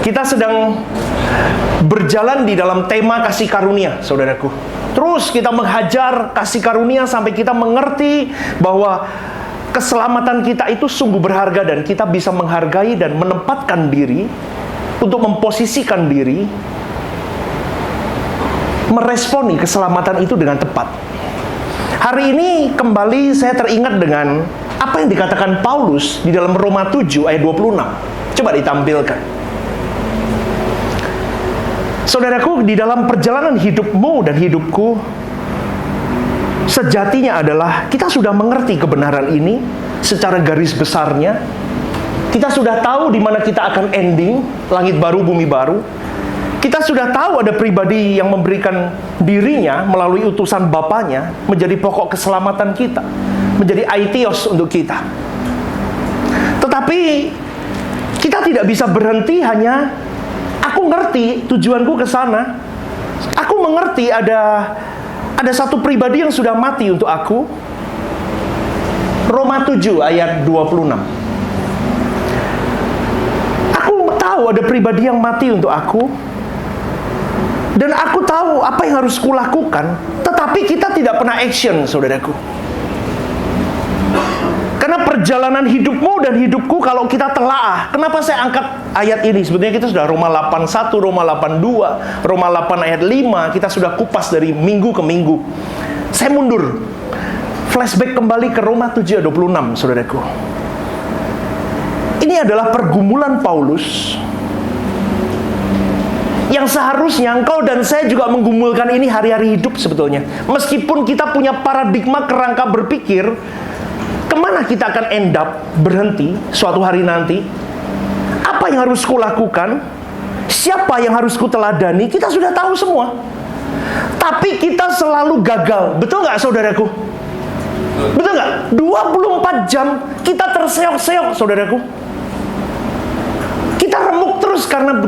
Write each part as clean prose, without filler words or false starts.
Kita sedang berjalan di dalam tema kasih karunia, saudaraku. Terus kita menghajar kasih karunia sampai kita mengerti bahwa keselamatan kita itu sungguh berharga dan kita bisa menghargai dan menempatkan diri untuk memposisikan diri meresponi keselamatan itu dengan tepat. Hari ini kembali saya teringat dengan apa yang dikatakan Paulus di dalam Roma 7 ayat 26. Coba ditampilkan. Saudaraku, di dalam perjalanan hidupmu dan hidupku, sejatinya adalah kita sudah mengerti kebenaran ini secara garis besarnya. Kita sudah tahu di mana kita akan ending, langit baru, bumi baru. Kita sudah tahu ada pribadi yang memberikan dirinya melalui utusan Bapaknya menjadi pokok keselamatan kita, menjadi aitios untuk kita. Tetapi kita tidak bisa berhenti hanya aku ngerti tujuanku ke sana. Aku mengerti ada satu pribadi yang sudah mati untuk aku. Roma 7 ayat 26. Aku tahu ada pribadi yang mati untuk aku. Dan aku tahu apa yang harus kulakukan. Tetapi kita tidak pernah action, saudaraku. Karena perjalanan hidupmu dan hidupku kalau kita telaah. Kenapa saya angkat ayat ini? Sebetulnya kita sudah Roma 8:1, Roma 8:2, Roma 8 ayat 5. Kita sudah kupas dari minggu ke minggu. Saya mundur. Flashback kembali ke Roma 7 ayat 26, saudaraku. Ini adalah pergumulan Paulus yang seharusnya engkau dan saya juga menggumulkan ini hari-hari hidup sebetulnya. Meskipun kita punya paradigma kerangka berpikir, kemana kita akan end up berhenti suatu hari nanti? Apa yang harus kulakukan? Siapa yang harus kuteladani? Kita sudah tahu semua. Tapi kita selalu gagal. Betul nggak, saudaraku? Betul nggak? 24 jam kita terseok-seok, saudaraku. Kita remuk terus karena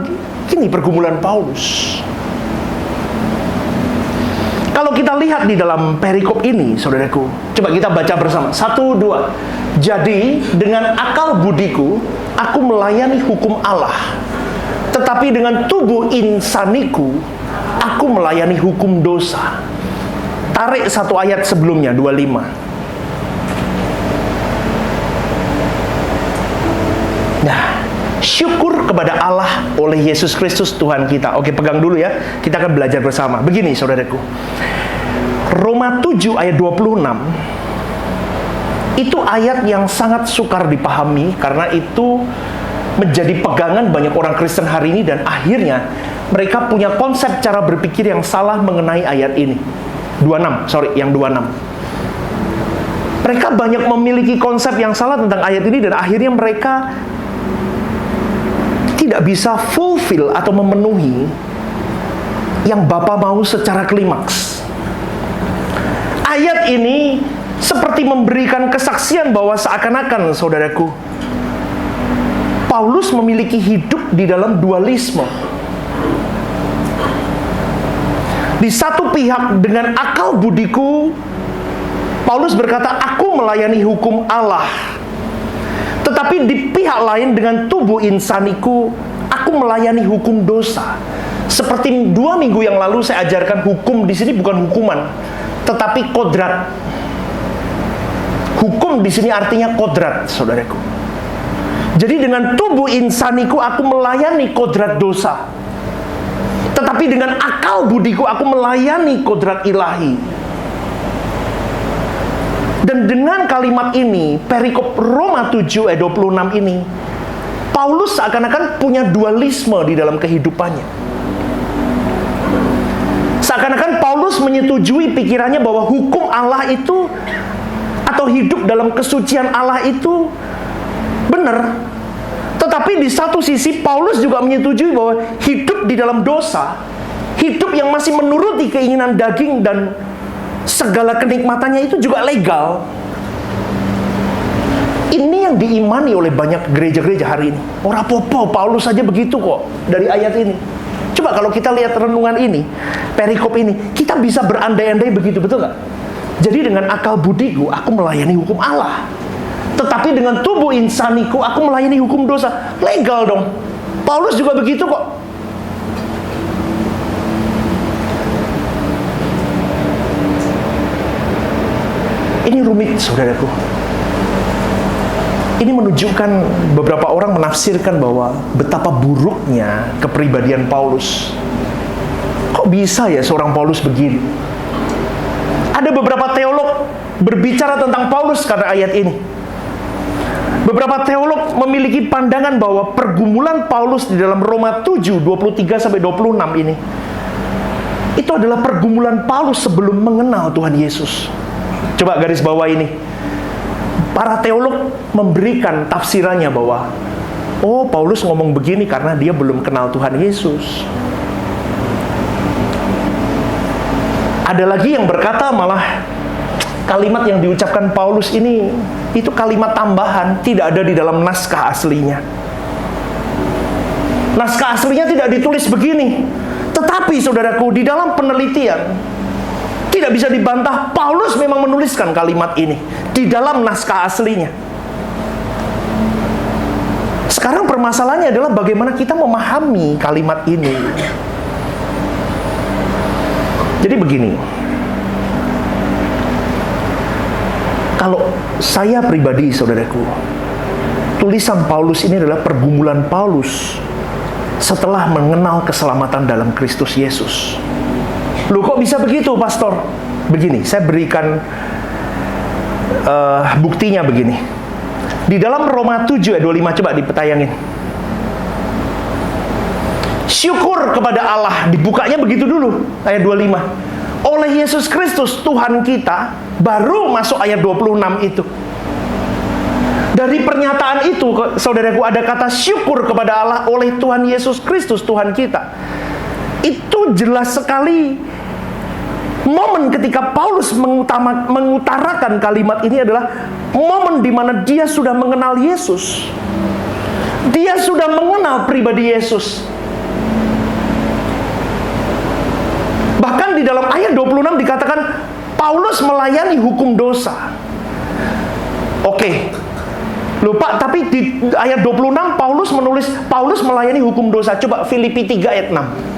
ini pergumulan Paulus. Kalau kita lihat di dalam perikop ini, saudaraku, coba kita baca bersama. 1, 2. Jadi, dengan akal budiku, aku melayani hukum Allah. Tetapi dengan tubuh insaniku, aku melayani hukum dosa. Tarik satu ayat sebelumnya, 25. Nah, syukur kepada Allah oleh Yesus Kristus Tuhan kita. Oke, pegang dulu ya. Kita akan belajar bersama. Begini, saudaraku. Roma 7 ayat 26 itu ayat yang sangat sukar dipahami karena itu menjadi pegangan banyak orang Kristen hari ini dan akhirnya mereka punya konsep cara berpikir yang salah mengenai ayat ini. 26. Mereka banyak memiliki konsep yang salah tentang ayat ini dan akhirnya mereka tidak bisa fulfill atau memenuhi yang Bapa mau secara klimaks. Ayat ini seperti memberikan kesaksian bahwa seakan-akan, saudaraku, Paulus memiliki hidup di dalam dualisme. Di satu pihak dengan akal budiku, Paulus berkata, aku melayani hukum Allah. Tetapi di pihak lain dengan tubuh insaniku, aku melayani hukum dosa. Seperti 2 minggu yang lalu saya ajarkan, hukum di sini bukan hukuman, tetapi kodrat. Hukum di sini artinya kodrat, saudaraku. Jadi dengan tubuh insaniku aku melayani kodrat dosa. Tetapi dengan akal budiku aku melayani kodrat ilahi. Dan dengan kalimat ini, perikop Roma 7 ayat 26 ini, Paulus seakan-akan punya dualisme di dalam kehidupannya. Seakan-akan Paulus menyetujui pikirannya bahwa hukum Allah itu, atau hidup dalam kesucian Allah itu benar. Tetapi di satu sisi Paulus juga menyetujui bahwa hidup di dalam dosa, hidup yang masih menuruti keinginan daging dan segala kenikmatannya itu juga legal. Ini yang diimani oleh banyak gereja-gereja hari ini. Ora popo, Paulus saja begitu kok dari ayat ini. Coba kalau kita lihat renungan ini, perikop ini, kita bisa berandai-andai begitu, betul nggak? Jadi dengan akal budiku, aku melayani hukum Allah. Tetapi dengan tubuh insaniku, aku melayani hukum dosa. Legal dong. Paulus juga begitu kok. Ini rumit, saudaraku. Ini menunjukkan beberapa orang menafsirkan bahwa betapa buruknya kepribadian Paulus. Kok bisa ya seorang Paulus begini? Ada beberapa teolog berbicara tentang Paulus karena ayat ini. Beberapa teolog memiliki pandangan bahwa pergumulan Paulus di dalam Roma 7, 23-26 ini, itu adalah pergumulan Paulus sebelum mengenal Tuhan Yesus. Coba garis bawah ini. Para teolog memberikan tafsirannya bahwa, oh, Paulus ngomong begini karena dia belum kenal Tuhan Yesus. Ada lagi yang berkata malah kalimat yang diucapkan Paulus ini itu kalimat tambahan, tidak ada di dalam naskah aslinya. Naskah aslinya tidak ditulis begini. Tetapi saudaraku, di dalam penelitian tidak bisa dibantah, Paulus memang menuliskan kalimat ini di dalam naskah aslinya. Sekarang permasalahannya adalah bagaimana kita memahami kalimat ini. Jadi begini, kalau saya pribadi, saudaraku, tulisan Paulus ini adalah pergumulan Paulus setelah mengenal keselamatan dalam Kristus Yesus. Loh, kok bisa begitu, pastor? Begini, saya berikan buktinya begini. Di dalam Roma 7 ayat 25, coba dipetayangin. Syukur kepada Allah, dibukanya begitu dulu, ayat 25. Oleh Yesus Kristus Tuhan kita, baru masuk ayat 26 itu. Dari pernyataan itu, saudaraku, ada kata syukur kepada Allah oleh Tuhan Yesus Kristus Tuhan kita. Itu jelas sekali. Momen ketika Paulus mengutarakan kalimat ini adalah momen di mana dia sudah mengenal Yesus. Dia sudah mengenal pribadi Yesus. Bahkan di dalam ayat 26 dikatakan Paulus melayani hukum dosa. Oke. Lupa, tapi di ayat 26 Paulus menulis Paulus melayani hukum dosa. Coba Filipi 3 ayat 6.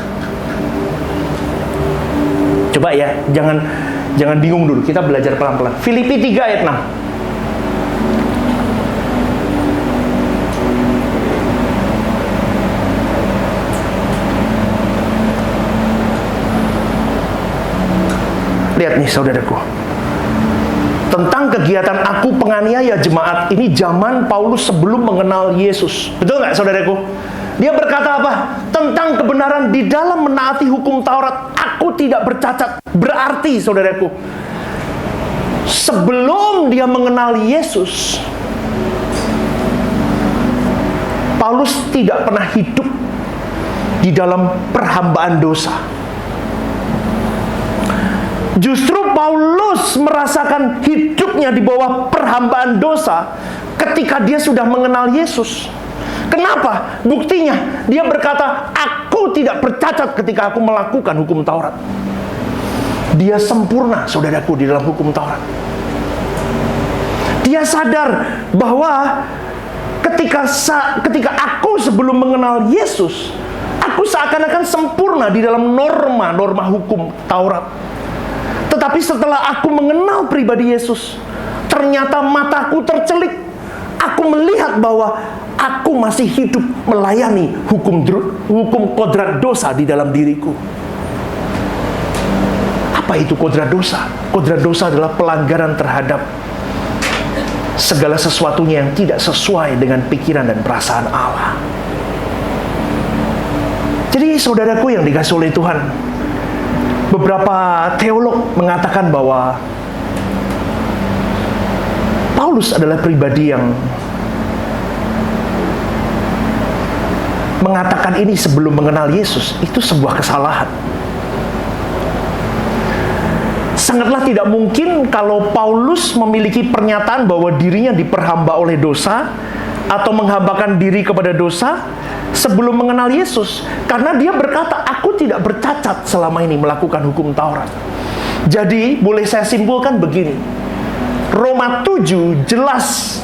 Coba ya, jangan bingung dulu. Kita belajar pelan-pelan. Filipi 3 ayat 6. Lihat nih, saudaraku. Tentang kegiatan aku penganiaya jemaat, ini zaman Paulus sebelum mengenal Yesus. Betul nggak, saudaraku? Dia berkata apa? Tentang kebenaran di dalam menaati hukum Taurat, aku tidak bercacat. Berarti, saudaraku, sebelum dia mengenal Yesus, Paulus tidak pernah hidup di dalam perhambaan dosa. Justru Paulus merasakan hidupnya di bawah perhambaan dosa ketika dia sudah mengenal Yesus. Kenapa? Buktinya, dia berkata, aku tidak bercacat ketika aku melakukan hukum Taurat. Dia sempurna, saudaraku, di dalam hukum Taurat. Dia sadar bahwa ketika aku sebelum mengenal Yesus, aku seakan-akan sempurna di dalam norma hukum Taurat. Tetapi setelah aku mengenal pribadi Yesus, ternyata mataku tercelik. Aku melihat bahwa aku masih hidup melayani hukum kodrat dosa di dalam diriku. Apa itu kodrat dosa? Kodrat dosa adalah pelanggaran terhadap segala sesuatunya yang tidak sesuai dengan pikiran dan perasaan Allah. Jadi saudaraku yang dikasihi oleh Tuhan, beberapa teolog mengatakan bahwa Paulus adalah pribadi yang mengatakan ini sebelum mengenal Yesus. Itu sebuah kesalahan. Sangatlah tidak mungkin kalau Paulus memiliki pernyataan bahwa dirinya diperhamba oleh dosa atau menghambakan diri kepada dosa sebelum mengenal Yesus. Karena dia berkata, aku tidak bercacat selama ini melakukan hukum Taurat. Jadi, boleh saya simpulkan begini. Roma 7 jelas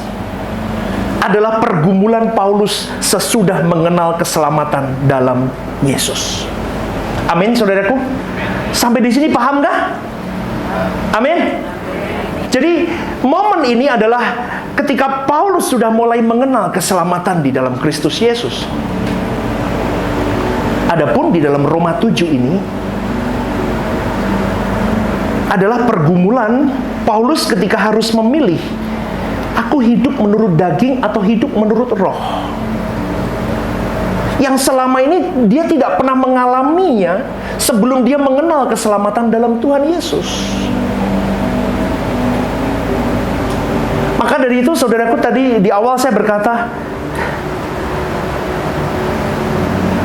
adalah pergumulan Paulus sesudah mengenal keselamatan dalam Yesus. Amin, saudaraku. Sampai di sini paham gak? Amin. Jadi momen ini adalah ketika Paulus sudah mulai mengenal keselamatan di dalam Kristus Yesus. Adapun di dalam Roma 7 ini adalah pergumulan Paulus ketika harus memilih, aku hidup menurut daging atau hidup menurut roh. Yang selama ini dia tidak pernah mengalaminya sebelum dia mengenal keselamatan dalam Tuhan Yesus. Maka dari itu, saudaraku, tadi di awal saya berkata,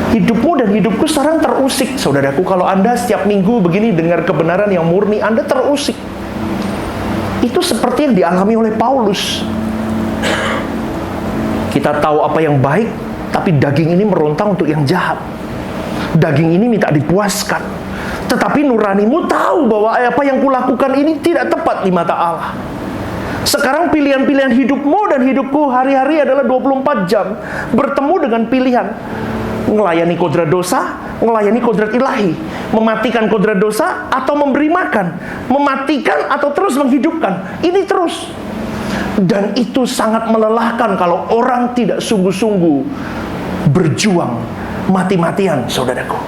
hidupmu dan hidupku sekarang terusik, saudaraku. Kalau Anda setiap minggu begini dengar kebenaran yang murni, Anda terusik. Itu seperti yang dialami oleh Paulus. Kita tahu apa yang baik, tapi daging ini merontang untuk yang jahat. Daging ini minta dipuaskan. Tetapi nuranimu tahu bahwa apa yang kulakukan ini tidak tepat di mata Allah. Sekarang pilihan-pilihan hidupmu dan hidupku hari-hari adalah 24 jam bertemu dengan pilihan melayani kodrat dosa, melayani kodrat ilahi, mematikan kodrat dosa atau memberi makan, mematikan atau terus menghidupkan. Ini terus. Dan itu sangat melelahkan kalau orang tidak sungguh-sungguh berjuang mati-matian, saudaraku.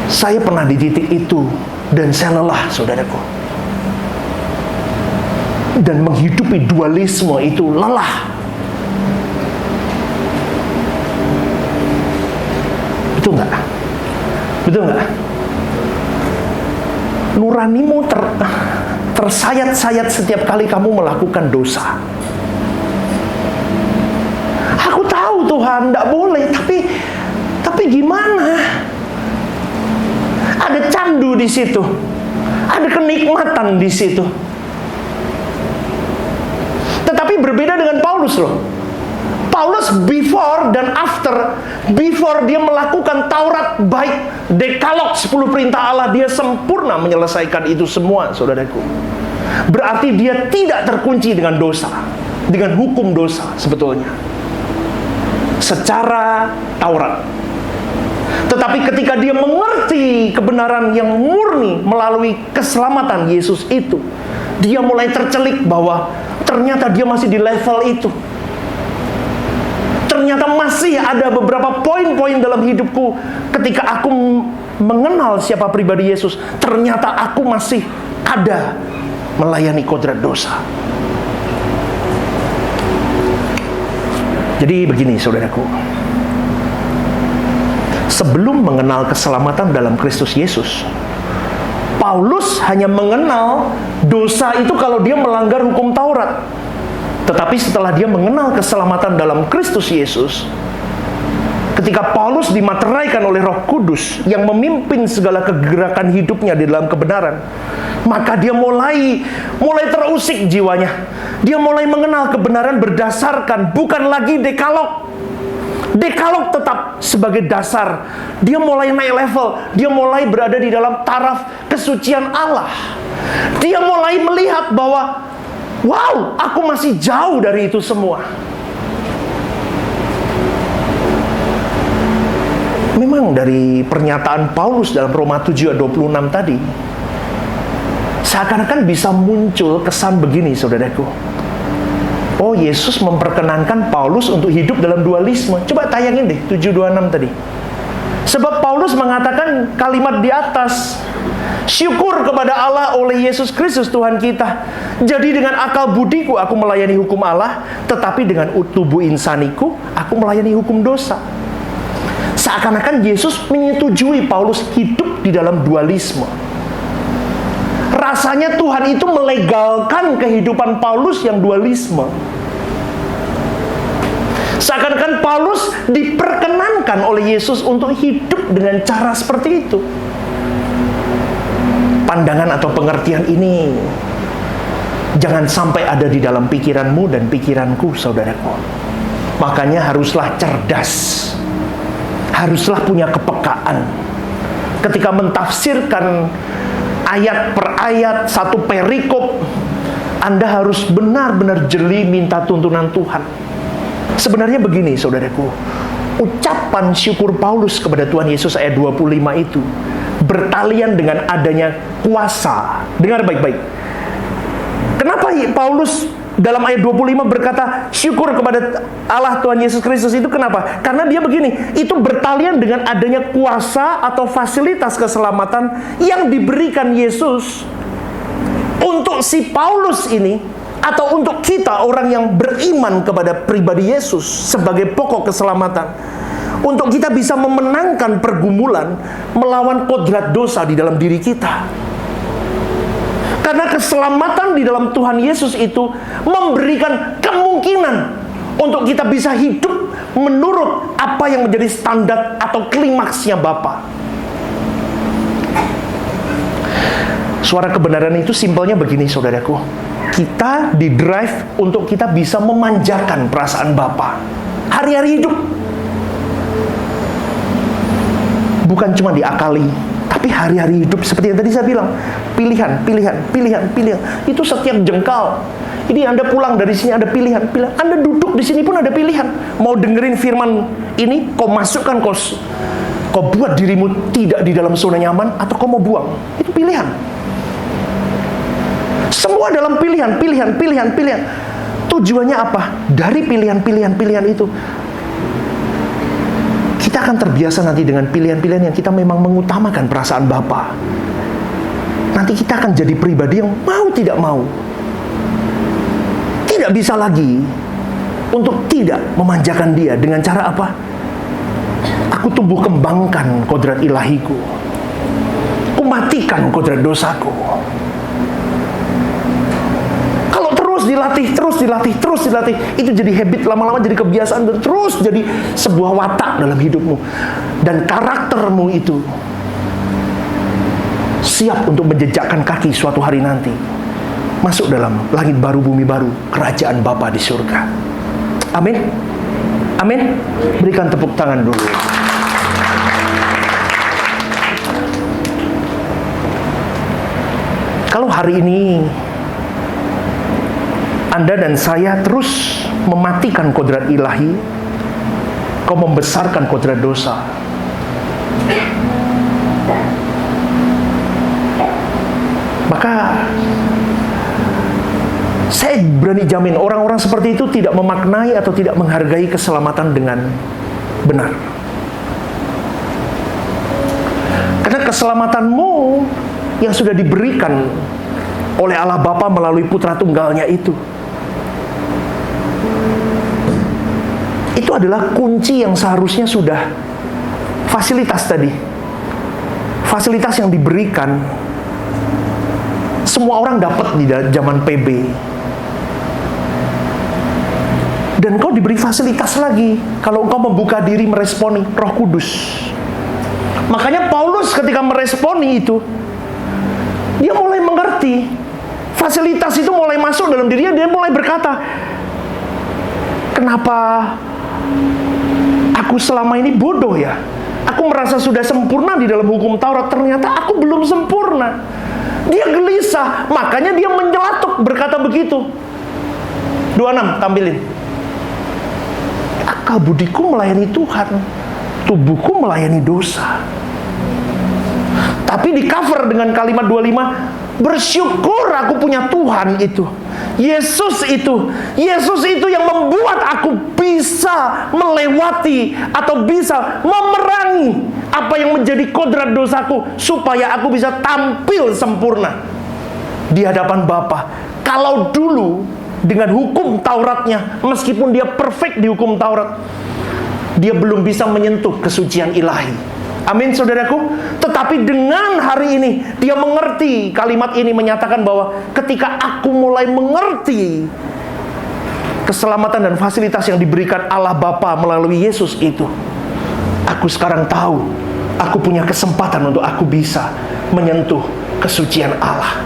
Saya pernah di titik itu dan saya lelah, saudaraku. Dan menghidupi dualisme itu lelah. Betul nggak? Betul nggak? Nuranimu tersayat-sayat setiap kali kamu melakukan dosa. Aku tahu Tuhan, nggak boleh, tapi gimana? Ada candu di situ, ada kenikmatan di situ. Tetapi berbeda dengan Paulus loh. Paulus before dan after. Before dia melakukan Taurat baik, Dekalog 10 perintah Allah, dia sempurna menyelesaikan itu semua, saudaraku. Berarti dia tidak terkunci dengan dosa, dengan hukum dosa sebetulnya secara Taurat. Tetapi ketika dia mengerti kebenaran yang murni melalui keselamatan Yesus itu, dia mulai tercelik bahwa ternyata dia masih di level itu. Ternyata masih ada beberapa poin-poin dalam hidupku ketika aku mengenal siapa pribadi Yesus. Ternyata aku masih ada melayani kodrat dosa. Jadi begini, saudaraku. Sebelum mengenal keselamatan dalam Kristus Yesus, Paulus hanya mengenal dosa itu kalau dia melanggar hukum Taurat. Tetapi setelah dia mengenal keselamatan dalam Kristus Yesus, ketika Paulus dimateraikan oleh Roh Kudus yang memimpin segala kegerakan hidupnya di dalam kebenaran, maka dia mulai terusik jiwanya. Dia mulai mengenal kebenaran berdasarkan bukan lagi Dekalog. Dekalog tetap sebagai dasar. Dia mulai naik level. Dia mulai berada di dalam taraf kesucian Allah. Dia mulai melihat bahwa, wow, aku masih jauh dari itu semua. Memang dari pernyataan Paulus dalam Roma 7 ayat 26 tadi, seakan-akan bisa muncul kesan begini, saudaraku. Oh, Yesus memperkenankan Paulus untuk hidup dalam dualisme. Coba tayangin deh 7:26 tadi. Sebab Paulus mengatakan kalimat di atas, syukur kepada Allah oleh Yesus Kristus Tuhan kita. Jadi dengan akal budiku aku melayani hukum Allah, tetapi dengan tubuh insaniku aku melayani hukum dosa. Seakan-akan Yesus menyetujui Paulus hidup di dalam dualisme. Rasanya Tuhan itu melegalkan kehidupan Paulus yang dualisme. Seakan-akan Paulus diperkenankan oleh Yesus untuk hidup dengan cara seperti itu. Pandangan atau pengertian ini jangan sampai ada di dalam pikiranmu dan pikiranku, saudaraku. Makanya haruslah cerdas, haruslah punya kepekaan ketika mentafsirkan ayat per ayat, satu perikop Anda harus benar-benar jeli minta tuntunan Tuhan. Sebenarnya begini, saudaraku, ucapan syukur Paulus kepada Tuhan Yesus ayat 25 itu bertalian dengan adanya kuasa. Dengar baik-baik. Kenapa Paulus dalam ayat 25 berkata syukur kepada Allah Tuhan Yesus Kristus itu kenapa? Karena dia begini, itu bertalian dengan adanya kuasa atau fasilitas keselamatan yang diberikan Yesus untuk si Paulus ini, atau untuk kita orang yang beriman kepada pribadi Yesus sebagai pokok keselamatan, untuk kita bisa memenangkan pergumulan melawan kodrat dosa di dalam diri kita. Karena keselamatan di dalam Tuhan Yesus itu memberikan kemungkinan untuk kita bisa hidup menurut apa yang menjadi standar atau klimaksnya Bapa. Suara kebenaran itu simpelnya begini, saudaraku. Kita di-drive untuk kita bisa memanjakan perasaan Bapa hari-hari hidup. Bukan cuma diakali, tapi hari-hari hidup. Seperti yang tadi saya bilang, pilihan. Itu setiap jengkal. Ini Anda pulang dari sini ada pilihan. Anda duduk di sini pun ada pilihan. Mau dengerin firman ini, kau masukkan, kau buat dirimu tidak di dalam zona nyaman, atau kau mau buang. Itu pilihan. Semua dalam pilihan. Tujuannya apa? Dari pilihan itu, kita akan terbiasa nanti dengan pilihan-pilihan yang kita memang mengutamakan perasaan Bapa. Nanti kita akan jadi pribadi yang mau tidak mau tidak bisa lagi untuk tidak memanjakan Dia. Dengan cara apa? Aku tumbuh kembangkan kodrat ilahiku, aku matikan kodrat dosaku. Terus dilatih, itu jadi habit, lama-lama jadi kebiasaan, dan terus jadi sebuah watak dalam hidupmu. Dan karaktermu itu siap untuk menjejakkan kaki suatu hari nanti masuk dalam langit baru, bumi baru, kerajaan Bapa di surga. Amin. Amin. Berikan tepuk tangan dulu. Kalau hari ini Anda dan saya terus mematikan kodrat ilahi, kau membesarkan kodrat dosa, maka saya berani jamin orang-orang seperti itu tidak memaknai atau tidak menghargai keselamatan dengan benar. Karena keselamatanmu yang sudah diberikan oleh Allah Bapa melalui Putra Tunggalnya itu adalah kunci yang seharusnya sudah fasilitas tadi. Fasilitas yang diberikan semua orang dapat di zaman PB. Dan kau diberi fasilitas lagi kalau engkau membuka diri meresponi Roh Kudus. Makanya Paulus ketika meresponi itu, dia mulai mengerti. Fasilitas itu mulai masuk dalam dirinya. Dia mulai berkata, kenapa aku selama ini bodoh ya? Aku merasa sudah sempurna di dalam hukum Taurat, ternyata aku belum sempurna. Dia gelisah, makanya dia menyelatuk berkata begitu. 26, tampilin. Akal budiku melayani Tuhan, tubuhku melayani dosa. Tapi di cover dengan kalimat 25, bersyukur aku punya Tuhan itu. Yesus itu yang membuat aku bisa melewati atau bisa memerangi apa yang menjadi kodrat dosaku, supaya aku bisa tampil sempurna di hadapan Bapa. Kalau dulu dengan hukum Tauratnya, meskipun dia perfect di hukum Taurat, dia belum bisa menyentuh kesucian ilahi. Amin, saudaraku. Tetapi dengan hari ini dia mengerti. Kalimat ini menyatakan bahwa ketika aku mulai mengerti keselamatan dan fasilitas yang diberikan Allah Bapa melalui Yesus itu, aku sekarang tahu aku punya kesempatan untuk aku bisa menyentuh kesucian Allah,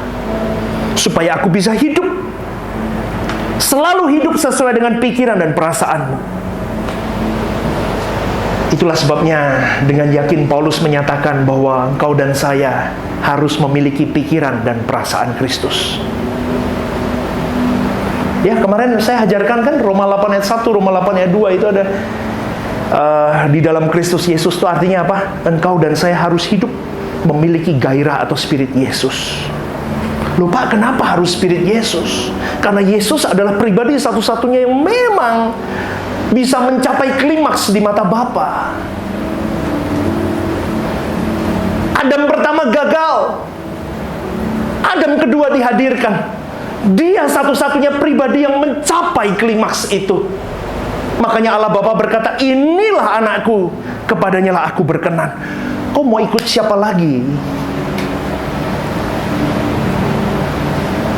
supaya aku bisa hidup, selalu hidup sesuai dengan pikiran dan perasaanmu. Itulah sebabnya dengan yakin Paulus menyatakan bahwa engkau dan saya harus memiliki pikiran dan perasaan Kristus. Ya, kemarin saya ajarkan kan Roma 8 ayat 1, Roma 8 ayat 2 itu ada di dalam Kristus Yesus itu artinya apa? Engkau dan saya harus hidup memiliki gairah atau spirit Yesus. Lupa kenapa harus spirit Yesus? Karena Yesus adalah pribadi satu-satunya yang memang bisa mencapai klimaks di mata Bapa. Adam pertama gagal, Adam kedua dihadirkan. Dia satu-satunya pribadi yang mencapai klimaks itu. Makanya Allah Bapa berkata, inilah anakku, kepadanya lah aku berkenan. Kau mau ikut siapa lagi?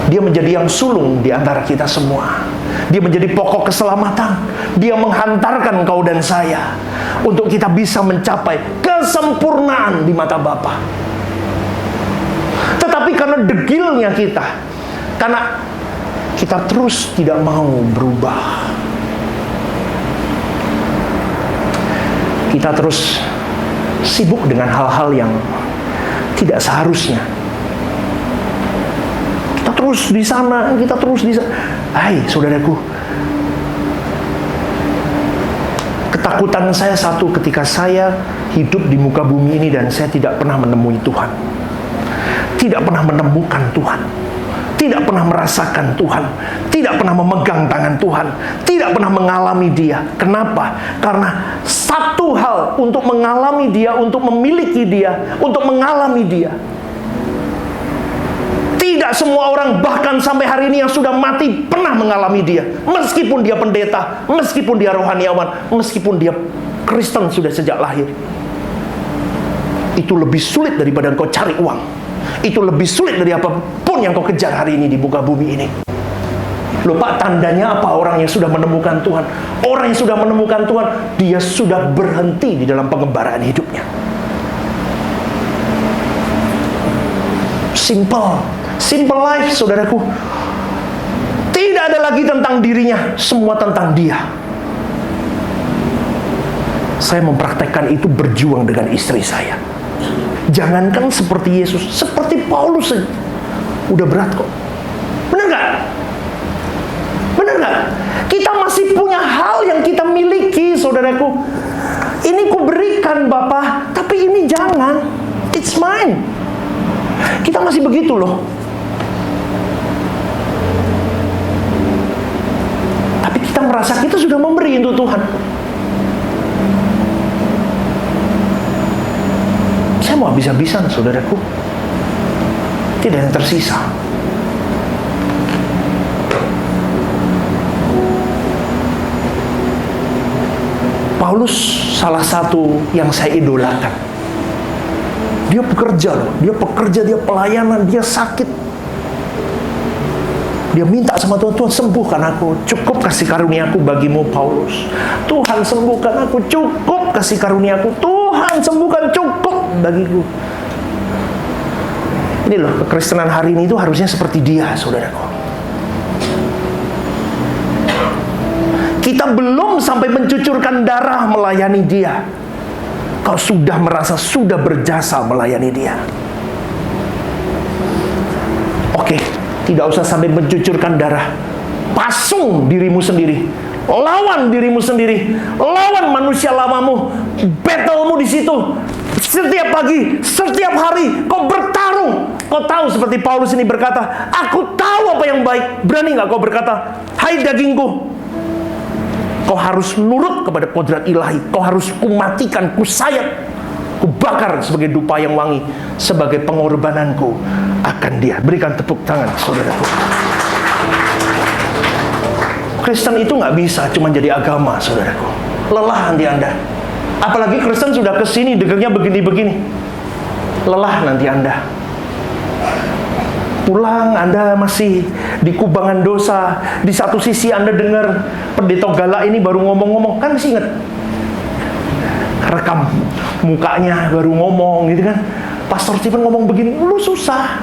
Dia menjadi yang sulung di antara kita semua. Dia menjadi pokok keselamatan. Dia menghantarkan kau dan saya untuk kita bisa mencapai kesempurnaan di mata Bapa. Tetapi karena degilnya kita, karena kita terus tidak mau berubah, kita terus sibuk dengan hal-hal yang tidak seharusnya. Kita terus di sana, kita terus di sana. Hai, saudaraku, ketakutan saya satu ketika saya hidup di muka bumi ini dan saya tidak pernah menemui Tuhan, tidak pernah menemukan Tuhan, tidak pernah merasakan Tuhan, tidak pernah memegang tangan Tuhan, tidak pernah mengalami Dia. Kenapa? Karena satu hal untuk mengalami Dia, untuk memiliki Dia, untuk mengalami Dia, tidak semua orang bahkan sampai hari ini yang sudah mati pernah mengalami Dia. Meskipun dia pendeta, meskipun dia rohaniawan, meskipun dia Kristen sudah sejak lahir. Itu lebih sulit daripada engkau cari uang. Itu lebih sulit dari apapun yang kau kejar hari ini di muka bumi ini. Lupa tandanya apa orang yang sudah menemukan Tuhan? Orang yang sudah menemukan Tuhan, dia sudah berhenti di dalam pengembaraan hidupnya. Simple life, saudaraku. Tidak ada lagi tentang dirinya, semua tentang Dia. Saya mempraktekkan itu berjuang dengan istri saya. Jangankan seperti Yesus, seperti Paulus saja udah berat kok. Benar nggak? Benar nggak? Kita masih punya hal yang kita miliki, saudaraku. Ini ku berikan Bapa, tapi ini jangan. It's mine. Kita masih begitu loh. Tapi kita merasa kita sudah memberi untuk Tuhan. Saya mau habis-habisan, saudaraku. Tidak yang tersisa. Paulus salah satu yang saya idolakan. Dia bekerja loh, dia pelayanan, dia sakit. Dia minta sama Tuhan, Tuhan sembuhkan aku, cukup kasih karuniaku bagimu Paulus. Tuhan sembuhkan aku, cukup kasih karuniaku. Tuhan sembuhkan, cukup bagiku. Ini loh, kekristenan hari ini itu harusnya seperti dia, saudaraku. Kita belum sampai mencucurkan darah melayani dia, kau sudah merasa sudah berjasa melayani dia. Oke, tidak usah sampai mencucurkan darah. Pasung dirimu sendiri, lawan dirimu sendiri, lawan manusia lamamu, battlemu di situ. Setiap pagi, setiap hari, kau bertarung. Kau tahu seperti Paulus ini berkata, aku tahu apa yang baik. Berani nggak kau berkata, hai dagingku, kau harus nurut kepada kodrat ilahi. Kau harus kumatikan, kusayat, kubakar sebagai dupa yang wangi, sebagai pengorbananku akan Dia. Berikan tepuk tangan, saudaraku. Kristen itu nggak bisa cuma jadi agama, saudaraku. Lelah nanti Anda. Apalagi Kristen sudah kesini, dengarnya begini-begini. Lelah nanti Anda. Pulang Anda masih di kubangan dosa. Di satu sisi Anda dengar pendeta galak ini baru ngomong-ngomong, kan masih ingat? Rekam mukanya baru ngomong gitu kan. Pastor Stephen ngomong begini, lu susah.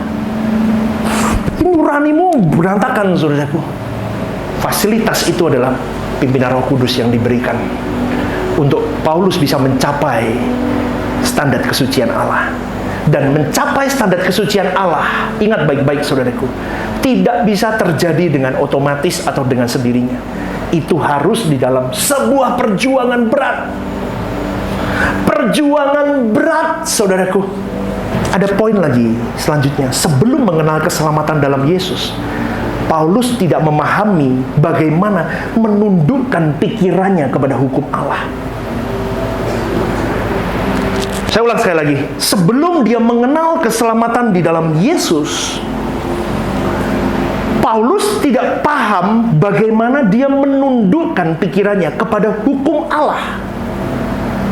Nuranimu berantakan, saudaraku. Fasilitas itu adalah pimpinan Roh Kudus yang diberikan untuk Paulus bisa mencapai standar kesucian Allah. dan mencapai standar kesucian Allah, ingat baik-baik saudaraku, tidak bisa terjadi dengan otomatis atau dengan sendirinya. Itu harus di dalam sebuah perjuangan berat. Perjuangan berat, saudaraku. Ada poin lagi selanjutnya. Sebelum mengenal keselamatan dalam Yesus, Paulus tidak memahami bagaimana menundukkan pikirannya kepada hukum Allah. Saya ulang sekali lagi. Sebelum dia mengenal keselamatan di dalam Yesus, Paulus tidak paham bagaimana dia menundukkan pikirannya kepada hukum Allah.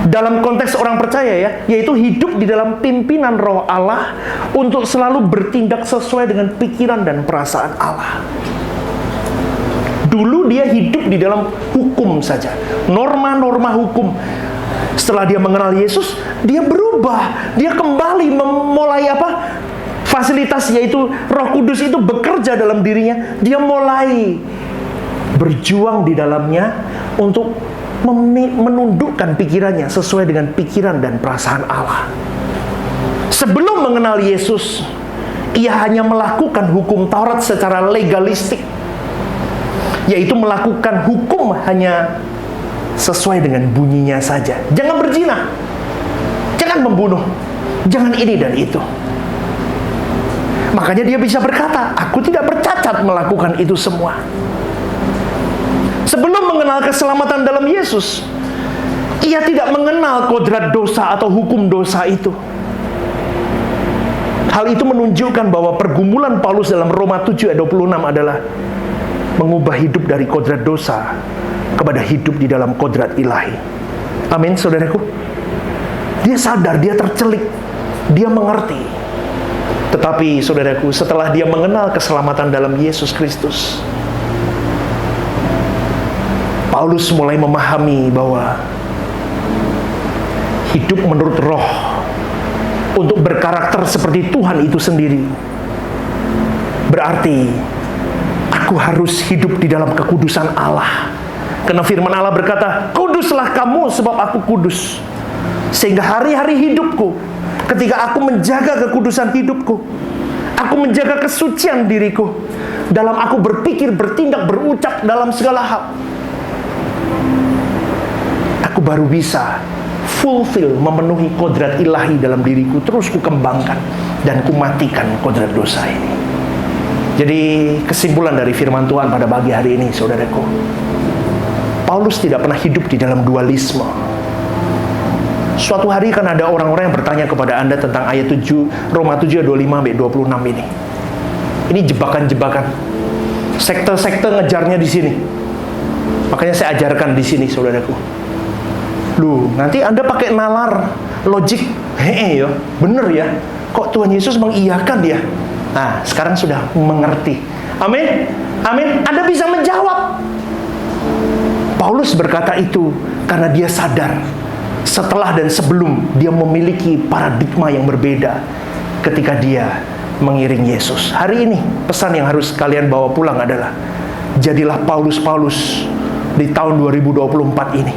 Dalam konteks orang percaya ya, yaitu hidup di dalam pimpinan roh Allah untuk selalu bertindak sesuai dengan pikiran dan perasaan Allah. Dulu dia hidup di dalam hukum saja, norma-norma hukum. Setelah dia mengenal Yesus, dia berubah. Dia kembali memulai fasilitas, yaitu Roh Kudus itu bekerja dalam dirinya. Dia mulai berjuang di dalamnya untuk menundukkan pikirannya sesuai dengan pikiran dan perasaan Allah. Sebelum mengenal Yesus, ia hanya melakukan hukum Taurat secara legalistik, yaitu melakukan hukum hanya sesuai dengan bunyinya saja. Jangan berzina, jangan membunuh, jangan ini dan itu. Makanya dia bisa berkata, aku tidak bercacat melakukan itu semua. Sebelum mengenal keselamatan dalam Yesus, ia tidak mengenal kodrat dosa atau hukum dosa itu. Hal itu menunjukkan bahwa pergumulan Paulus dalam Roma 7 ayat 26 adalah mengubah hidup dari kodrat dosa kepada hidup di dalam kodrat ilahi. Amin, saudaraku. Dia sadar, dia tercelik, dia mengerti. Tetapi saudaraku, setelah dia mengenal keselamatan dalam Yesus Kristus, Paulus mulai memahami bahwa hidup menurut roh untuk berkarakter seperti Tuhan itu sendiri berarti aku harus hidup di dalam kekudusan Allah. Karena firman Allah berkata, kuduslah kamu sebab aku kudus. Sehingga hari-hari hidupku, ketika aku menjaga kekudusan hidupku, aku menjaga kesucian diriku, dalam aku berpikir, bertindak, berucap dalam segala hal, aku baru bisa fulfill, memenuhi kodrat ilahi dalam diriku. Terus ku kembangkan dan ku matikan kodrat dosa ini. Jadi kesimpulan dari firman Tuhan pada pagi hari ini, saudaraku, Paulus tidak pernah hidup di dalam dualisme. Suatu hari kan ada orang-orang yang bertanya kepada Anda tentang ayat 7, Roma 7 25-26 ini. Ini jebakan-jebakan. Sekte-sekte ngejarnya di sini. Makanya saya ajarkan di sini, saudaraku. Loh, nanti Anda pakai nalar, logik. Ya, bener ya. Kok Tuhan Yesus mengiyakan dia? Nah, sekarang sudah mengerti. Amin. Amin. Anda bisa menjawab. Paulus berkata itu karena dia sadar setelah dan sebelum dia memiliki paradigma yang berbeda ketika dia mengiring Yesus. Hari ini pesan yang harus kalian bawa pulang adalah jadilah Paulus-Paulus di tahun 2024 ini.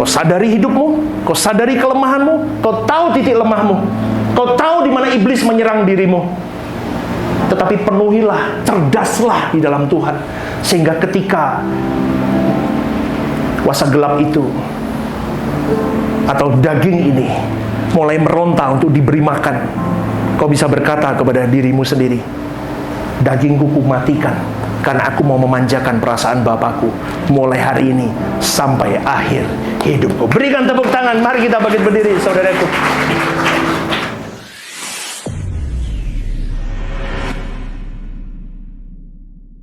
Kau sadari hidupmu, kau sadari kelemahanmu, kau tahu titik lemahmu, kau tahu di mana iblis menyerang dirimu. Tetapi penuhilah, cerdaslah di dalam Tuhan, sehingga ketika kuasa gelap itu atau daging ini mulai meronta untuk diberi makan, kau bisa berkata kepada dirimu sendiri, dagingku kumatikan, karena aku mau memanjakan perasaan Bapakku mulai hari ini sampai akhir hidupku. Berikan tepuk tangan, mari kita bangkit berdiri, saudaraku.